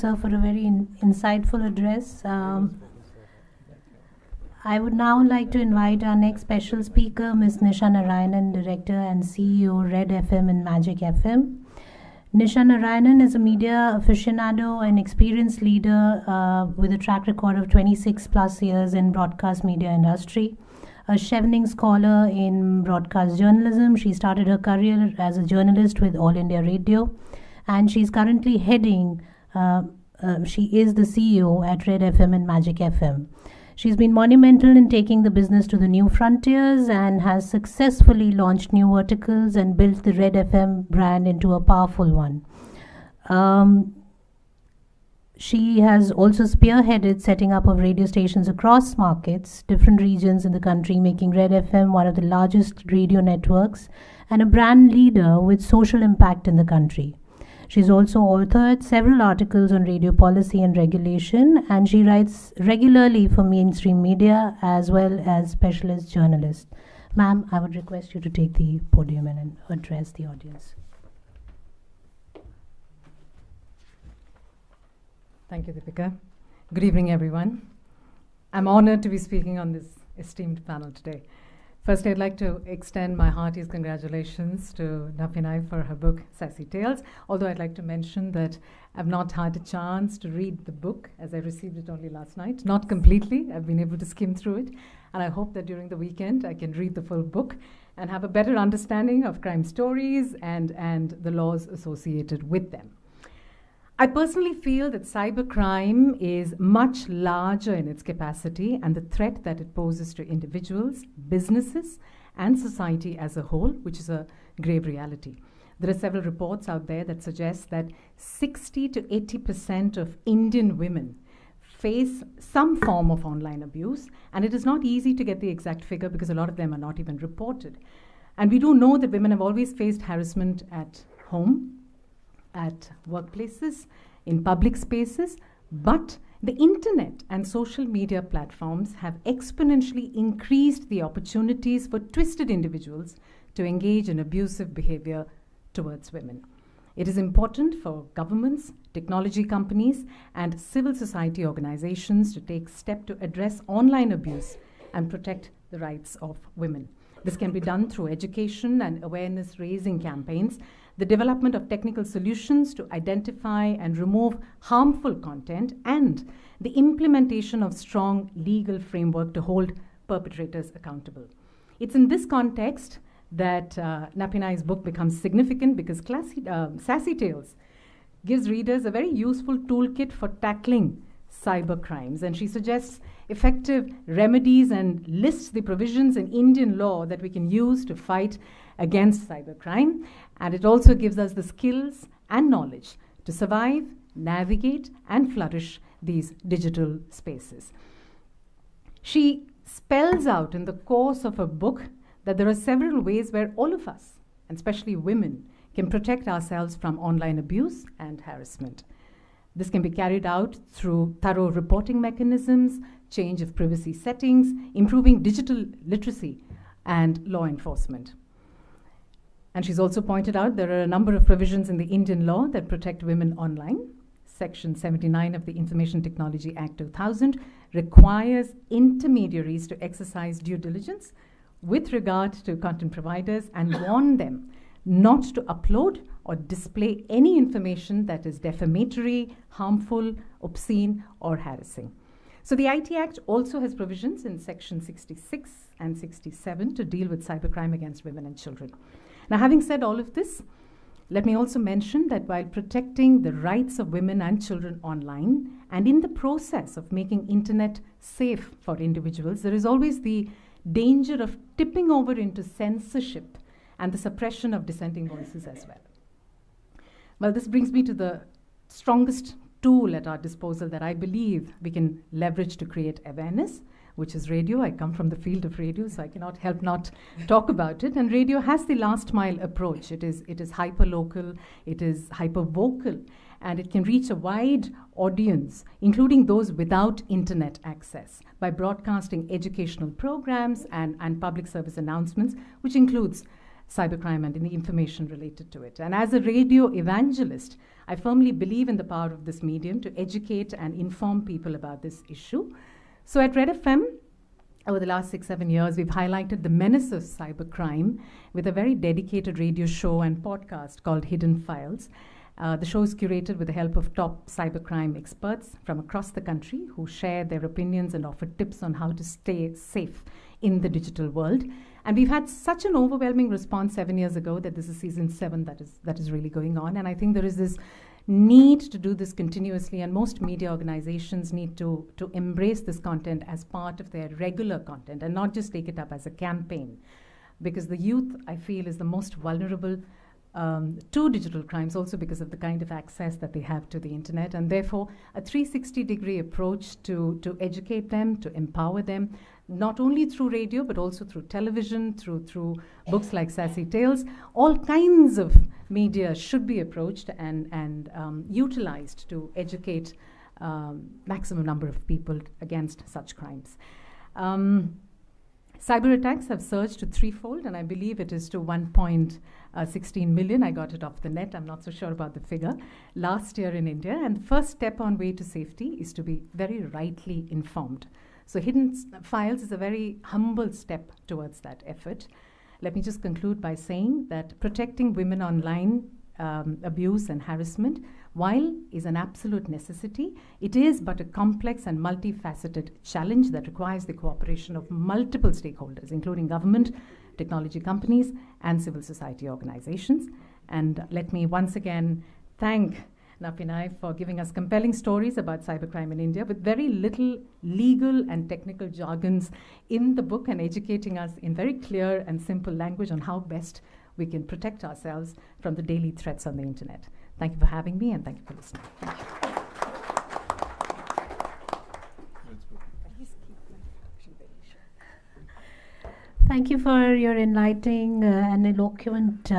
sir, for a very insightful address. I would now like to invite our next special speaker, Ms. Nisha Narayanan, Director and CEO, Red FM and Magic FM. Nisha Narayanan is a media aficionado and experienced leader with a track record of 26 plus years in broadcast media industry. A Chevening scholar in broadcast journalism, she started her career as a journalist with All India Radio, and she's currently heading, she is the CEO at Red FM and Magic FM. She's been monumental in taking the business to the new frontiers and has successfully launched new verticals and built the Red FM brand into a powerful one. She has also spearheaded setting up of radio stations across markets, different regions in the country, making Red FM one of the largest radio networks and a brand leader with social impact in the country. She's also authored several articles on radio policy and regulation, and she writes regularly for mainstream media as well as specialist journalists. Ma'am, I would request you to take the podium and address the audience. Thank you, Deepika. Good evening, everyone. I'm honored to be speaking on this esteemed panel today. First, I'd like to extend my heartiest congratulations to Nappinai for her book, Sassy Tales, although I'd like to mention that I've not had a chance to read the book as I received it only last night. Not completely. I've been able to skim through it, and I hope that during the weekend I can read the full book and have a better understanding of crime stories and the laws associated with them. I personally feel that cybercrime is much larger in its capacity and the threat that it poses to individuals, businesses, and society as a whole, which is a grave reality. There are several reports out there that suggest that 60 to 80% of Indian women face some form of online abuse, and it is not easy to get the exact figure because a lot of them are not even reported. And we do know that women have always faced harassment at home, at workplaces, in public spaces, but the internet and social media platforms have exponentially increased the opportunities for twisted individuals to engage in abusive behavior towards women. It is important for governments, technology companies, and civil society organizations to take steps to address online abuse and protect the rights of women. This can be done through education and awareness-raising campaigns, the development of technical solutions to identify and remove harmful content, and the implementation of strong legal framework to hold perpetrators accountable. It's in this context that Nappinai's book becomes significant because Sassy Tales gives readers a very useful toolkit for tackling cyber crimes, and she suggests effective remedies and lists the provisions in Indian law that we can use to fight against cybercrime, and it also gives us the skills and knowledge to survive, navigate, and flourish these digital spaces. She spells out in the course of her book that there are several ways where all of us, and especially women, can protect ourselves from online abuse and harassment. This can be carried out through thorough reporting mechanisms, change of privacy settings, improving digital literacy, and law enforcement. And she's also pointed out there are a number of provisions in the Indian law that protect women online. Section 79 of the Information Technology Act 2000 requires intermediaries to exercise due diligence with regard to content providers and warn them not to upload or display any information that is defamatory, harmful, obscene, or harassing. So the IT Act also has provisions in Section 66 and 67 to deal with cybercrime against women and children. Now, having said all of this, let me also mention that while protecting the rights of women and children online, and in the process of making internet safe for individuals, there is always the danger of tipping over into censorship and the suppression of dissenting voices as well. Well, this brings me to the strongest tool at our disposal that I believe we can leverage to create awareness, which is radio. I come from the field of radio, so I cannot help not talk about it. And radio has the last mile approach. It is hyper-local, it is hyper-vocal, and it can reach a wide audience, including those without internet access, by broadcasting educational programs and public service announcements, which includes cybercrime and the information related to it. And as a radio evangelist, I firmly believe in the power of this medium to educate and inform people about this issue. So at Red FM, over the last 6-7 years, we've highlighted the menace of cybercrime with a very dedicated radio show and podcast called Hidden Files. The show is curated with the help of top cybercrime experts from across the country who share their opinions and offer tips on how to stay safe in the digital world. And we've had such an overwhelming response 7 years ago that this is season 7 that is really going on. And I think there is this need to do this continuously, and most media organizations need to embrace this content as part of their regular content and not just take it up as a campaign. Because the youth, I feel, is the most vulnerable to digital crimes, also because of the kind of access that they have to the internet, and therefore a 360-degree approach to educate them, to empower them, not only through radio but also through television, through books like Sassy Tales. All kinds of media should be approached and utilized to educate maximum number of people against such crimes. Cyber attacks have surged to threefold, and I believe it is to 1.16 million. I got it off the net. I'm not so sure about the figure. Last year in India, and the first step on way to safety is to be very rightly informed. So Hidden Files is a very humble step towards that effort. Let me just conclude by saying that protecting women online abuse and harassment, while is an absolute necessity, it is but a complex and multifaceted challenge that requires the cooperation of multiple stakeholders, including government, technology companies, and civil society organizations. And let me once again thank Nappinai for giving us compelling stories about cybercrime in India with very little legal and technical jargons in the book, and educating us in very clear and simple language on how best we can protect ourselves from the daily threats on the internet. Thank you for having me, and thank you for listening. Thank you. Thank you for your enlightening and eloquent